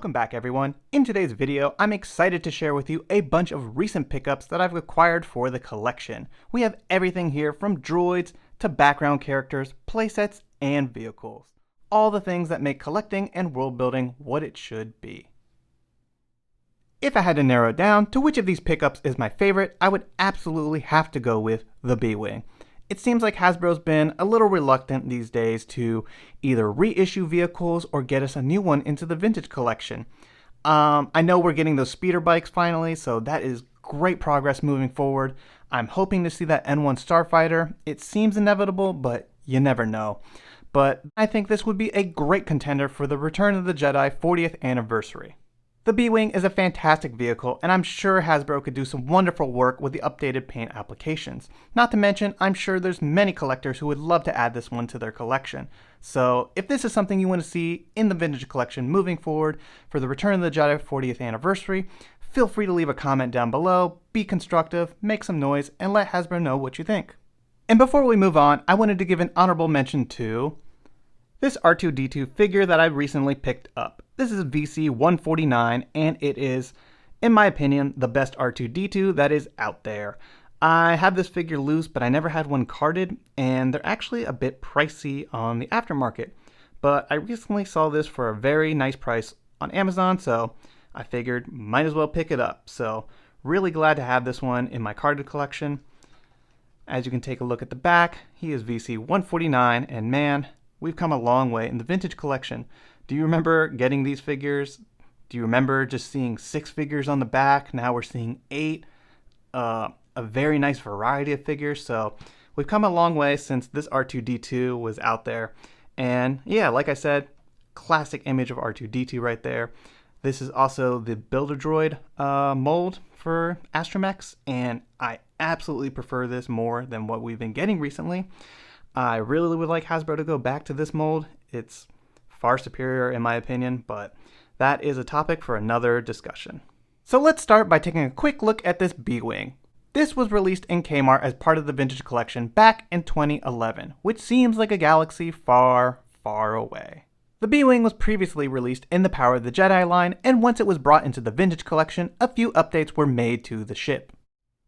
Welcome back everyone. In today's video, I'm excited to share with you a bunch of recent pickups that I've acquired for the collection. We have everything here from droids to background characters, playsets, and vehicles. All the things that make collecting and world building what it should be. If I had to narrow it down to which of these pickups is my favorite, I would absolutely have to go with the B-Wing. It seems like Hasbro's been a little reluctant these days to either reissue vehicles or get us a new one into the vintage collection. I know we're getting those speeder bikes finally, so that is great progress moving forward. I'm hoping to see that N1 Starfighter. It seems inevitable, but you never know. But I think this would be a great contender for the Return of the Jedi 40th anniversary. The B-Wing is a fantastic vehicle, and I'm sure Hasbro could do some wonderful work with the updated paint applications. Not to mention, I'm sure there's many collectors who would love to add this one to their collection. So if this is something you want to see in the vintage collection moving forward for the Return of the Jedi 40th anniversary, feel free to leave a comment down below, be constructive, make some noise, and let Hasbro know what you think. And before we move on, I wanted to give an honorable mention to this R2-D2 figure that I recently picked up. This is VC 149, and it is, in my opinion, the best R2-D2 that is out there. I have this figure loose, but I never had one carded, and they're actually a bit pricey on the aftermarket. But I recently saw this for a very nice price on Amazon, so I figured might as well pick it up. So really glad to have this one in my carded collection. As you can take a look at the back, he is VC 149, and man, we've come a long way in the vintage collection. Do you remember getting these figures? Do you remember just seeing 6 figures on the back? Now we're seeing 8. A very nice variety of figures. So we've come a long way since this R2-D2 was out there. And yeah, like I said, classic image of R2-D2 right there. This is also the Build-A-Droid mold for Astromechs, and I absolutely prefer this more than what we've been getting recently. I really would like Hasbro to go back to this mold. It's far superior in my opinion, but that is a topic for another discussion. So let's start by taking a quick look at this B-Wing. This was released in Kmart as part of the vintage collection back in 2011, which seems like a galaxy far, far away. The B-Wing was previously released in the Power of the Jedi line, and once it was brought into the vintage collection, a few updates were made to the ship.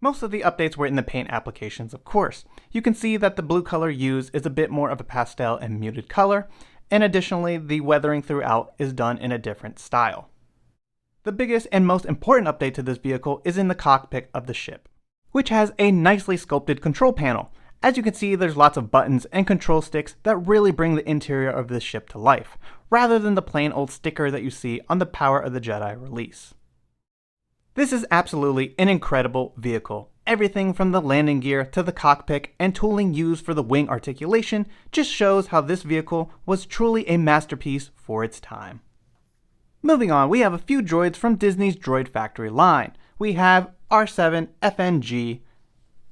Most of the updates were in the paint applications, of course. You can see that the blue color used is a bit more of a pastel and muted color, and additionally, the weathering throughout is done in a different style. The biggest and most important update to this vehicle is in the cockpit of the ship, which has a nicely sculpted control panel. As you can see, there's lots of buttons and control sticks that really bring the interior of this ship to life, rather than the plain old sticker that you see on the Power of the Jedi release. This is absolutely an incredible vehicle. Everything from the landing gear to the cockpit and tooling used for the wing articulation just shows how this vehicle was truly a masterpiece for its time. Moving on, we have a few droids from Disney's Droid Factory line. We have R7 FNG,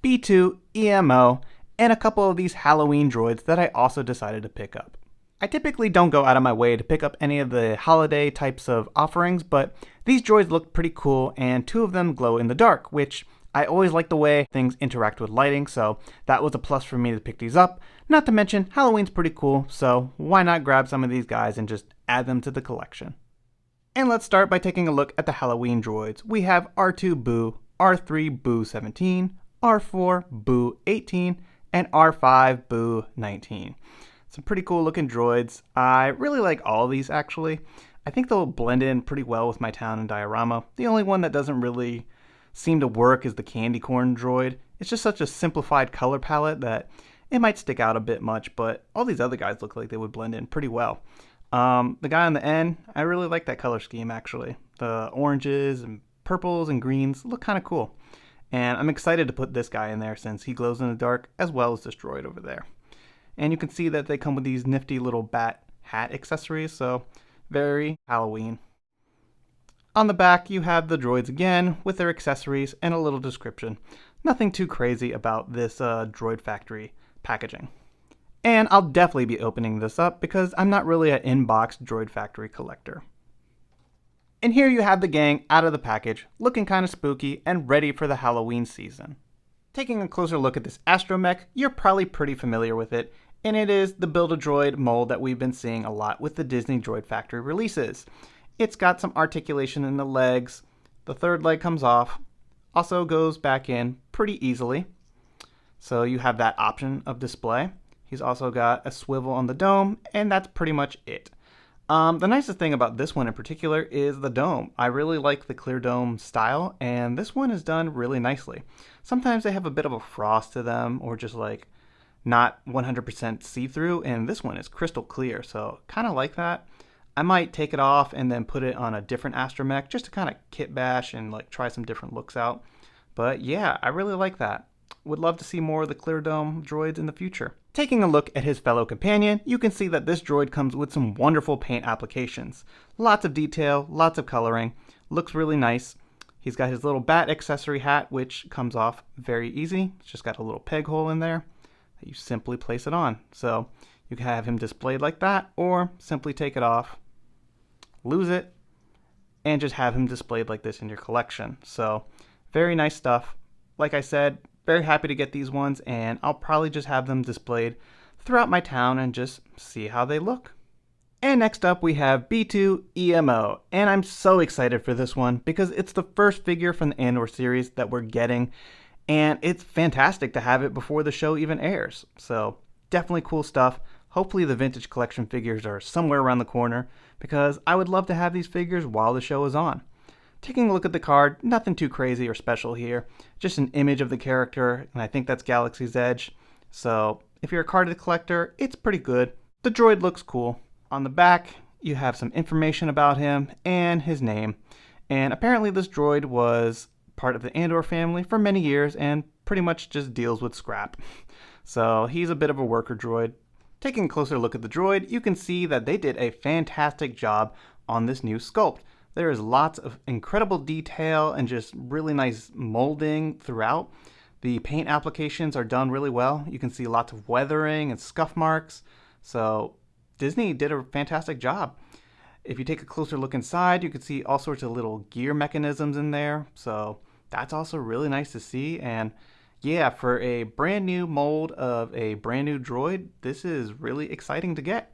B2EMO, and a couple of these Halloween droids that I also decided to pick up. I typically don't go out of my way to pick up any of the holiday types of offerings, but these droids look pretty cool, and 2 of them glow in the dark, which I always like the way things interact with lighting, so that was a plus for me to pick these up. Not to mention, Halloween's pretty cool, so why not grab some of these guys and just add them to the collection. And let's start by taking a look at the Halloween droids. We have R2 Boo, R3 Boo 17, R4 Boo 18, and R5 Boo 19. Some pretty cool looking droids. I really like all of these actually. I think they'll blend in pretty well with my town and diorama. The only one that doesn't really seem to work is the candy corn droid. It's just such a simplified color palette that it might stick out a bit much, but all these other guys look like they would blend in pretty well. The guy on the end, I really like that color scheme actually. The oranges and purples and greens look kind of cool. And I'm excited to put this guy in there since he glows in the dark as well as this droid over there. And you can see that they come with these nifty little bat hat accessories, so very Halloween. On the back, you have the droids again with their accessories and a little description. Nothing too crazy about this Droid Factory packaging. And I'll definitely be opening this up because I'm not really an in-box Droid Factory collector. And here you have the gang out of the package, looking kind of spooky and ready for the Halloween season. Taking a closer look at this Astromech, you're probably pretty familiar with it, and it is the Build-A-Droid mold that we've been seeing a lot with the Disney Droid Factory releases. It's got some articulation in the legs. The third leg comes off, also goes back in pretty easily. So you have that option of display. He's also got a swivel on the dome, and that's pretty much it. The nicest thing about this one in particular is the dome. I really like the clear dome style, and this one is done really nicely. Sometimes they have a bit of a frost to them, or just like not 100% see-through, and this one is crystal clear, so kind of like that. I might take it off and then put it on a different astromech just to kind of kit bash and like try some different looks out. But yeah, I really like that. Would love to see more of the clear dome droids in the future. Taking a look at his fellow companion, you can see that this droid comes with some wonderful paint applications. Lots of detail, lots of coloring, looks really nice. He's got his little bat accessory hat, which comes off very easy. It's just got a little peg hole in there that you simply place it on. So you can have him displayed like that, or simply take it off, lose it, and just have him displayed like this in your collection. So very nice stuff. Like I said, very happy to get these ones, and I'll probably just have them displayed throughout my town and just see how they look. And next up we have B2EMO, and I'm so excited for this one because it's the first figure from the Andor series that we're getting, and it's fantastic to have it before the show even airs. So definitely cool stuff. Hopefully the vintage collection figures are somewhere around the corner because I would love to have these figures while the show is on. Taking a look at the card, nothing too crazy or special here. Just an image of the character, and I think that's Galaxy's Edge. So if you're a card collector, it's pretty good. The droid looks cool. On the back, you have some information about him and his name. And apparently this droid was part of the Andor family for many years and pretty much just deals with scrap. So he's a bit of a worker droid. Taking a closer look at the droid, you can see that they did a fantastic job on this new sculpt. There is lots of incredible detail and just really nice molding throughout. The paint applications are done really well. You can see lots of weathering and scuff marks. So Disney did a fantastic job. If you take a closer look inside, you can see all sorts of little gear mechanisms in there. So that's also really nice to see. And yeah, for a brand new mold of a brand new droid, this is really exciting to get.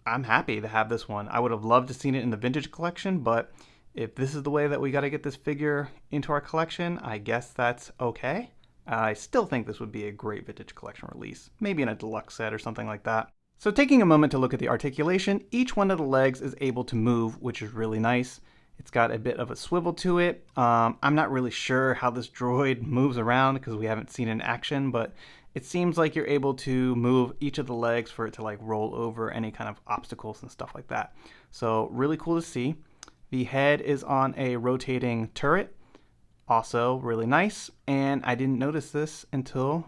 I'm happy to have this one. I would have loved to seen it in the vintage collection, but if this is the way that we got to get this figure into our collection, I guess that's okay. I still think this would be a great vintage collection release, maybe in a deluxe set or something like that. So taking a moment to look at the articulation, each one of the legs is able to move, which is really nice. It's got a bit of a swivel to it. I'm not really sure how this droid moves around because we haven't seen it in action, but it seems like you're able to move each of the legs for it to like roll over any kind of obstacles and stuff like that. So really cool to see. The head is on a rotating turret. Also really nice. And I didn't notice this until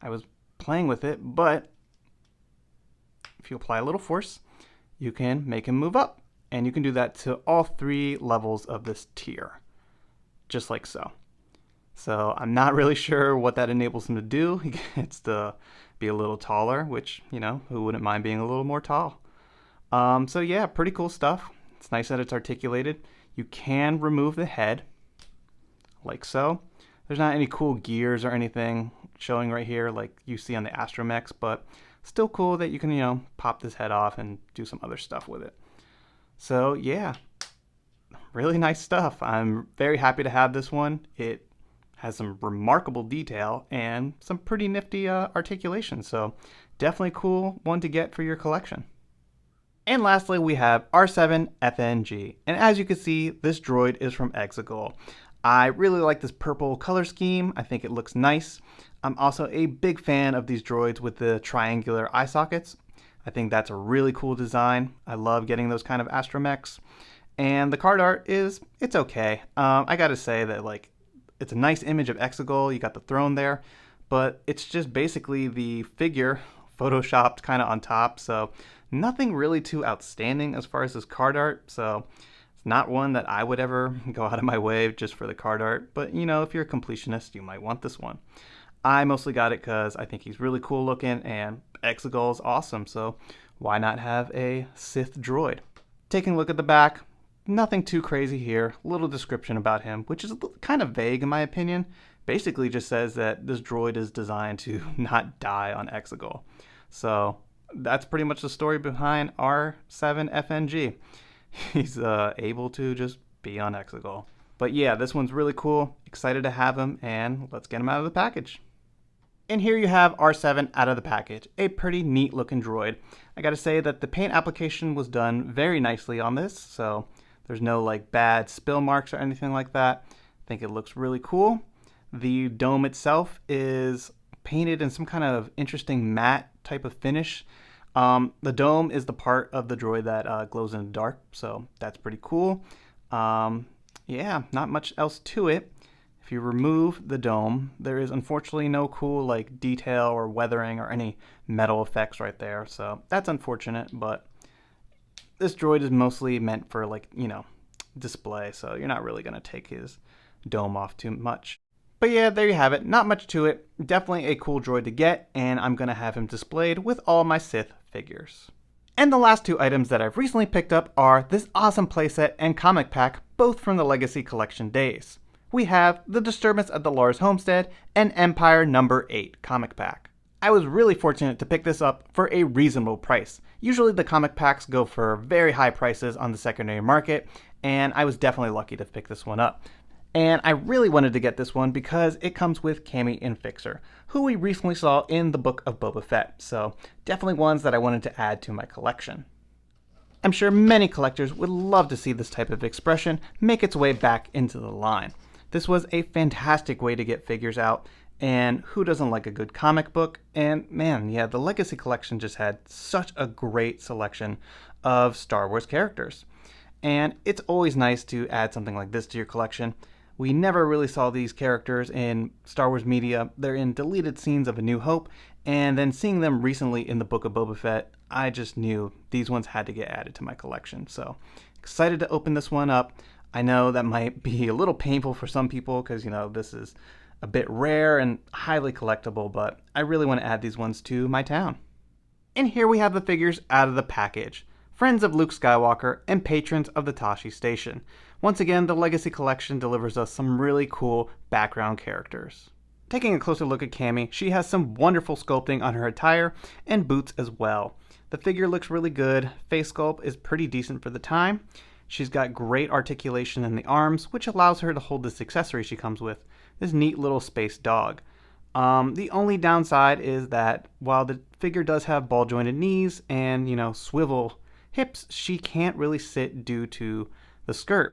I was playing with it, but if you apply a little force, you can make him move up. And you can do that to all 3 levels of this tier, just like so. So I'm not really sure what that enables him to do. He gets to be a little taller, which, you know, who wouldn't mind being a little more tall? So yeah, pretty cool stuff. It's nice that it's articulated. You can remove the head, like so. There's not any cool gears or anything showing right here like you see on the astromechs, but still cool that you can, you know, pop this head off and do some other stuff with it. So yeah, really nice stuff. I'm very happy to have this one. It has some remarkable detail and some pretty nifty articulation. So definitely cool one to get for your collection. And lastly, we have R7FNG. And as you can see, this droid is from Exegol. I really like this purple color scheme. I think it looks nice. I'm also a big fan of these droids with the triangular eye sockets. I think that's a really cool design. I love getting those kind of astromechs. And the card art it's okay. I gotta say that like it's a nice image of Exegol. You got the throne there, but it's just basically the figure photoshopped kind of on top. So nothing really too outstanding as far as this card art. So it's not one that I would ever go out of my way just for the card art. But you know, if you're a completionist, you might want this one. I mostly got it because I think he's really cool looking and Exegol is awesome. So why not have a Sith droid? Taking a look at the back, nothing too crazy here. Little description about him, which is kind of vague in my opinion. Basically just says that this droid is designed to not die on Exegol. So that's pretty much the story behind R7FNG. He's able to just be on Exegol. But yeah, this one's really cool. Excited to have him, and let's get him out of the package. And here you have R7 out of the package. A pretty neat looking droid. I gotta say that the paint application was done very nicely on this, so there's no like bad spill marks or anything like that. I think it looks really cool. The dome itself is painted in some kind of interesting matte type of finish. The dome is the part of the droid that glows in the dark, so that's pretty cool. Yeah, not much else to it. If you remove the dome, there is unfortunately no cool like detail or weathering or any metal effects right there, so that's unfortunate, but this droid is mostly meant for like, display, so you're not really going to take his dome off too much. But yeah, there you have it. Not much to it. Definitely a cool droid to get, and I'm going to have him displayed with all my Sith figures. And the last two items that I've recently picked up are this awesome playset and comic pack, both from the Legacy Collection days. We have The Disturbance at the Lars Homestead and Empire No. 8 comic pack. I was really fortunate to pick this up for a reasonable price. Usually the comic packs go for very high prices on the secondary market, and I was definitely lucky to pick this one up. And I really wanted to get this one because it comes with Cammy and Fixer, who we recently saw in the Book of Boba Fett, so definitely ones that I wanted to add to my collection. I'm sure many collectors would love to see this type of expression make its way back into the line. This was a fantastic way to get figures out, and who doesn't like a good comic book? And man, yeah, the Legacy Collection just had such a great selection of Star Wars characters. And it's always nice to add something like this to your collection. We never really saw these characters in Star Wars media. They're in deleted scenes of A New Hope, and then seeing them recently in the Book of Boba Fett, I just knew these ones had to get added to my collection. So excited to open this one up. I know that might be a little painful for some people because, this is a bit rare and highly collectible, but I really want to add these ones to my town. And here we have the figures out of the package. Friends of Luke Skywalker and patrons of the Tashi Station. Once again, the Legacy Collection delivers us some really cool background characters. Taking a closer look at Cammy, she has some wonderful sculpting on her attire and boots as well. The figure looks really good, face sculpt is pretty decent for the time. She's got great articulation in the arms, which allows her to hold this accessory she comes with, this neat little space dog. The only downside is that while the figure does have ball jointed knees and, swivel hips, she can't really sit due to the skirt.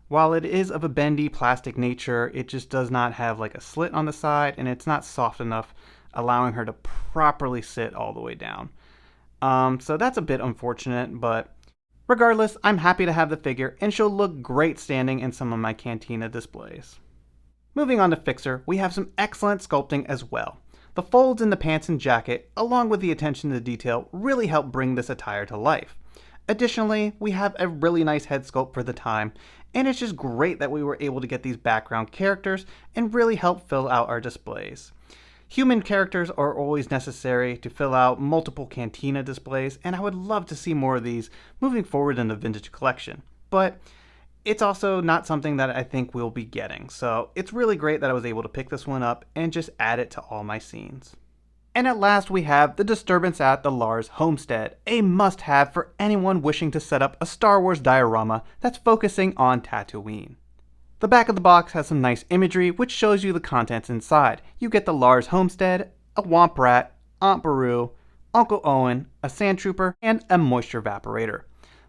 While it is of a bendy plastic nature, it just does not have like a slit on the side, and it's not soft enough, allowing her to properly sit all the way down. So that's a bit unfortunate, but regardless, I'm happy to have the figure, and she'll look great standing in some of my Cantina displays. Moving on to Fixer, we have some excellent sculpting as well. The folds in the pants and jacket, along with the attention to detail, really help bring this attire to life. Additionally, we have a really nice head sculpt for the time, and it's just great that we were able to get these background characters and really help fill out our displays. Human characters are always necessary to fill out multiple Cantina displays, and I would love to see more of these moving forward in the vintage collection. But it's also not something that I think we'll be getting, so it's really great that I was able to pick this one up and just add it to all my scenes. And at last we have The Disturbance at the Lars Homestead, a must-have for anyone wishing to set up a Star Wars diorama that's focusing on Tatooine. The back of the box has some nice imagery which shows you the contents inside. You get the Lars Homestead, a Womp Rat, Aunt Beru, Uncle Owen, a Sand Trooper, and a Moisture Evaporator.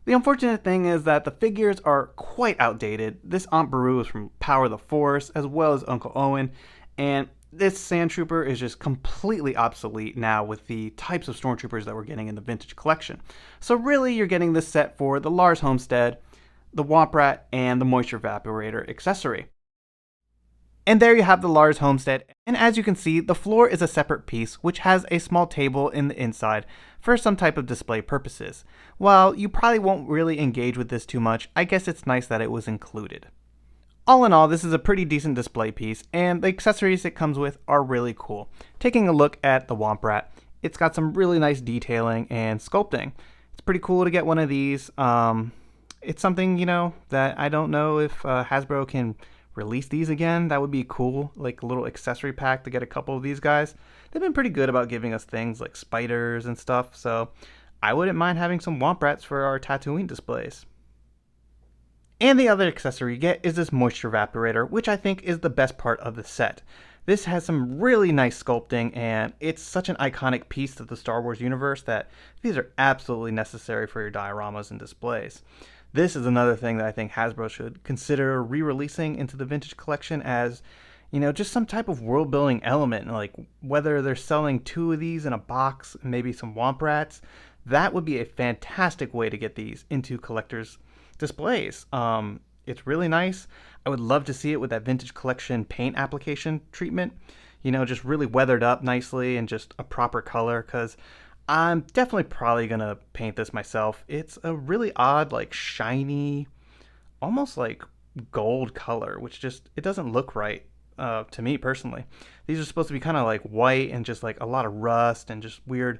The unfortunate thing is that the figures are quite outdated. This Aunt Beru is from Power of the Force, as well as Uncle Owen, and this Sand Trooper is just completely obsolete now with the types of Stormtroopers that we're getting in the vintage collection. So really, you're getting this set for the Lars Homestead, the Womp Rat, and the Moisture Evaporator accessory. And there you have the Lars Homestead, and as you can see, the floor is a separate piece which has a small table in the inside for some type of display purposes. While you probably won't really engage with this too much, I guess it's nice that it was included. All in all, this is a pretty decent display piece, and the accessories it comes with are really cool. Taking a look at the Womp Rat, it's got some really nice detailing and sculpting. It's pretty cool to get one of these. It's something, that I don't know if Hasbro can release these again. That would be cool, like a little accessory pack to get a couple of these guys. they've been pretty good about giving us things like spiders and stuff, so I wouldn't mind having some Womp Rats for our Tatooine displays. And the other accessory you get is this moisture evaporator, which I think is the best part of the set. This has some really nice sculpting, and it's such an iconic piece to the Star Wars universe that these are absolutely necessary for your dioramas and displays. This is another thing that I think Hasbro should consider re-releasing into the vintage collection as, just some type of world-building element, like whether they're selling 2 of these in a box, maybe some Womp Rats. That would be a fantastic way to get these into collectors' displays. It's really nice. I would love to see it with that vintage collection paint application treatment, just really weathered up nicely and just a proper color, because I'm definitely probably going to paint this myself. It's a really odd, like shiny, almost like gold color, which it doesn't look right to me personally. These are supposed to be kind of like white and just like a lot of rust and just weird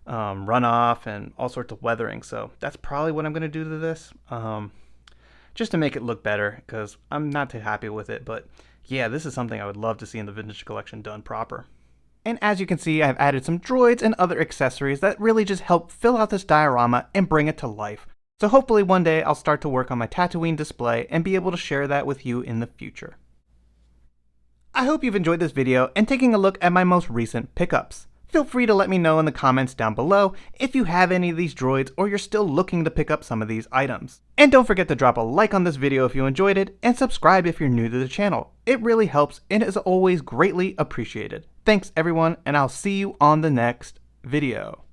runoff and all sorts of weathering. So that's probably what I'm going to do to this. Just to make it look better, because I'm not too happy with it. But yeah, this is something I would love to see in the vintage collection done proper. And as you can see, I've added some droids and other accessories that really just help fill out this diorama and bring it to life. So hopefully one day I'll start to work on my Tatooine display and be able to share that with you in the future. I hope you've enjoyed this video and taking a look at my most recent pickups. Feel free to let me know in the comments down below if you have any of these droids or you're still looking to pick up some of these items. And don't forget to drop a like on this video if you enjoyed it, and subscribe if you're new to the channel. It really helps and is always greatly appreciated. Thanks everyone, and I'll see you on the next video.